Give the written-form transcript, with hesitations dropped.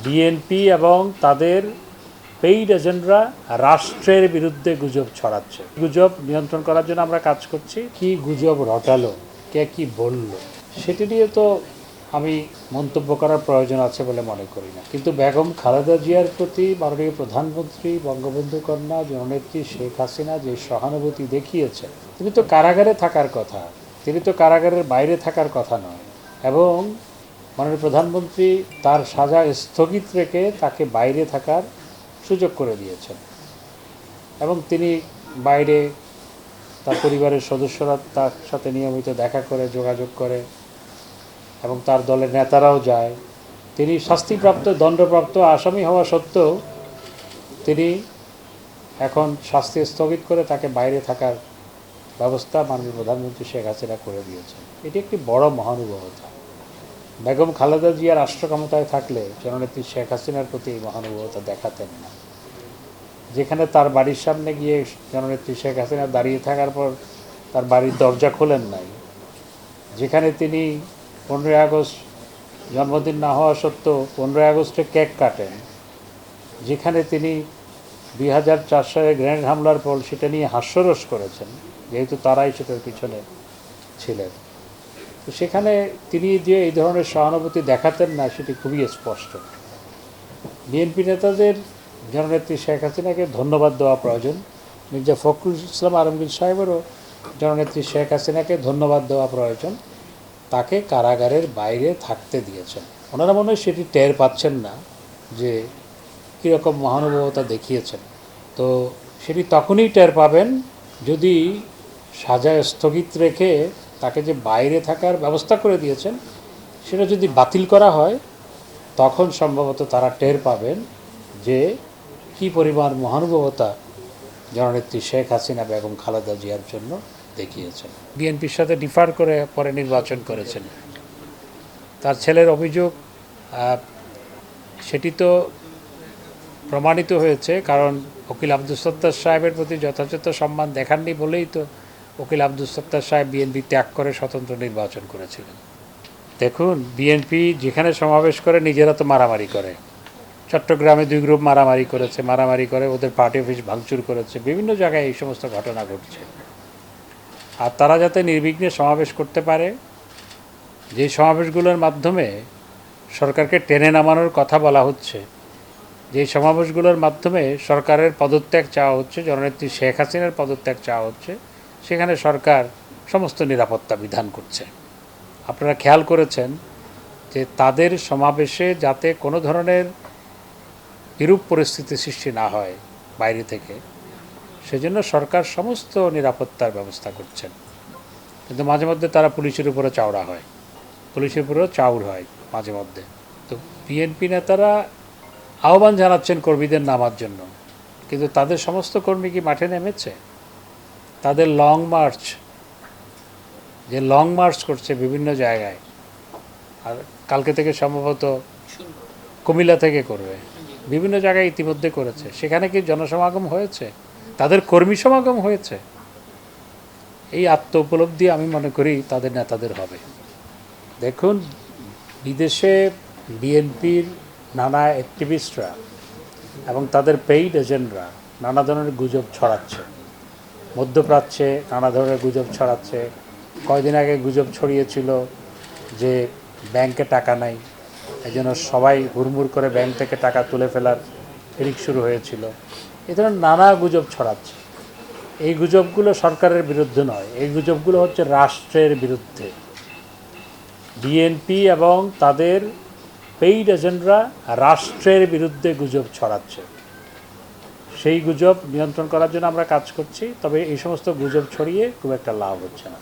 BNP এবং তাদের paid এজেন্টরা রাষ্ট্রের বিরুদ্ধে গুজব ছড়াচ্ছে। গুজব নিয়ন্ত্রণ করার জন্য আমরা কাজ করছি। কি গুজব রটালো, কে কি বলল, সেটি নিয়ে তো আমি মন্তব্য করার প্রয়োজন আছে বলে মনে করি না। কিন্তু বেগম খালেদা জিয়ার প্রতি মাননীয় প্রধানমন্ত্রী বঙ্গবন্ধু কন্যা জননেত্রী শেখ হাসিনা যে সহানুভূতি দেখিয়েছেন, তিনি তো কারাগারে থাকার কথা, তিনি তো কারাগারের বাইরে থাকার কথা নয়। এবং মাননীয় প্রধানমন্ত্রী তার সাজা স্থগিত রেখে তাকে বাইরে থাকার সুযোগ করে দিয়েছেন এবং তিনি বাইরে তার পরিবারের সদস্যরা তার সাথে নিয়মিত দেখা করে, যোগাযোগ করে এবং তার দলের নেতারাও যায়। তিনি শাস্তিপ্রাপ্ত, দণ্ডপ্রাপ্ত আসামি হওয়া সত্ত্বেও তিনি এখন শাস্তি স্থগিত করে তাকে বাইরে থাকার ব্যবস্থা মাননীয় প্রধানমন্ত্রী শেখ হাসিনা করে দিয়েছেন। এটি একটি বড় মহানুভবতা। বেগম খালেদা জিয়া রাষ্ট্র ক্ষমতায় থাকলে জননেত্রী শেখ হাসিনার প্রতি এই মহানুভবতা দেখাতেন না। যেখানে তার বাড়ির সামনে গিয়ে জননেত্রী শেখ হাসিনা দাঁড়িয়ে থাকার পর তার বাড়ির দরজা খোলেন নাই, যেখানে তিনি 15ই আগস্ট জন্মদিন না হওয়া সত্ত্বেও 15ই আগস্টে কেক কাটেন, যেখানে তিনি 2004 সালে গ্রেনেড হামলার পর সেটা নিয়ে হাস্যরস করেছেন, যেহেতু তারাই সেটার পিছনে ছিলেন। তো সেখানে তিনি যে এই ধরনের সহানুভূতি দেখাতেন না, সেটি খুবই স্পষ্ট। বিএনপি নেতাদের জননেত্রী শেখ হাসিনাকে ধন্যবাদ দেওয়া প্রয়োজন। মির্জা ফখরুল ইসলাম আলমগীর সাহেবেরও জননেত্রী শেখ হাসিনাকে ধন্যবাদ দেওয়া প্রয়োজন। তাকে কারাগারের বাইরে থাকতে দিয়েছেন। ওনারা মনে হয় সেটি টের পাচ্ছেন না যে কীরকম মহানুভবতা দেখিয়েছেন। তো সেটি তখনই টের পাবেন যদি সাজা স্থগিত রেখে তাকে যে বাইরে থাকার ব্যবস্থা করে দিয়েছেন সেটা যদি বাতিল করা হয়, তখন সম্ভবত তারা টের পাবেন যে কী পরিমাণ মহানুভবতা জননেত্রী শেখ হাসিনা বেগম খালেদা জিয়ার জন্য দেখিয়েছেন। বিএনপির সাথে ডিফার করে পরে নির্বাচন করেছেন। তার ছেলের অভিযোগ, সেটি তো প্রমাণিত হয়েছে, কারণ উকিল আব্দুল সত্তার সাহেবের প্রতি যথাযথ সম্মান দেখাননি বলেই তো উকিল আব্দুল সত্তার সাহেব বিএনপি ত্যাগ করে স্বতন্ত্র নির্বাচন করেছিলেন। দেখুন, বিএনপি যেখানে সমাবেশ করে নিজেরা তো মারামারি করে। চট্টগ্রামে 2 গ্রুপ মারামারি করে ওদের পার্টি অফিস ভাঙচুর করেছে, বিভিন্ন জায়গায় এই সমস্ত ঘটনা ঘটছে। আর তারা যাতে নির্বিঘ্নে সমাবেশ করতে পারে, যে সমাবেশগুলোর মাধ্যমে সরকারকে টেনে নামানোর কথা বলা হচ্ছে, যে সমাবেশগুলোর মাধ্যমে সরকারের পদত্যাগ চাওয়া হচ্ছে, জননেত্রী শেখ হাসিনার পদত্যাগ চাওয়া হচ্ছে, সেখানে সরকার সমস্ত নিরাপত্তা বিধান করছে। আপনারা খেয়াল করেছেন যে তাদের সমাবেশে যাতে কোনো ধরনের বিরূপ পরিস্থিতি সৃষ্টি না হয় বাইরে থেকে, সেজন্য সরকার সমস্ত নিরাপত্তার ব্যবস্থা করছেন। কিন্তু মাঝে মধ্যে তারা পুলিশের উপরে চাওড়া হয়, পুলিশের উপরেও চাউর হয় মাঝে মধ্যে। তো বিএনপি নেতারা আহ্বান জানাচ্ছেন কর্মীদের নামার জন্য, কিন্তু তাদের সমস্ত কর্মী কি মাঠে নেমেছে? তাদের লং মার্চ করছে বিভিন্ন জায়গায়, আর কালকে থেকে সম্ভবত কুমিল্লা থেকে করবে, বিভিন্ন জায়গায় ইতিমধ্যে করেছে। সেখানে কি জনসমাগম হয়েছে? তাদের কর্মী সমাগম হয়েছে। এই আত্ম উপলব্ধি আমি মনে করি তাদের নেতাদের হবে। দেখুন, বিদেশে বিএনপির নানা অ্যাক্টিভিস্টরা এবং তাদের পেইড এজেন্টরা নানা ধরনের গুজব ছড়াচ্ছে। মধ্যপ্রাচ্যে নানা ধরনের গুজব ছড়াচ্ছে। কয়দিন আগে গুজব ছড়িয়েছিল যে ব্যাংকে টাকা নাই, এই জন্য সবাই হুড়মুড় করে ব্যাংক থেকে টাকা তুলে ফেলার হিড়িক শুরু হয়েছিল। এই ধরনের নানা গুজব ছড়াচ্ছে। এই গুজবগুলো সরকারের বিরুদ্ধে নয়, এই গুজবগুলো হচ্ছে রাষ্ট্রের বিরুদ্ধে। বিএনপি এবং তাদের পেইড এজেন্টরা রাষ্ট্রের বিরুদ্ধে গুজব ছড়াচ্ছে। সেই গুজব নিয়ন্ত্রণ করার জন্য আমরা কাজ করছি, তবে এই সমস্ত গুজব ছড়িয়ে খুব একটা লাভ হচ্ছে না।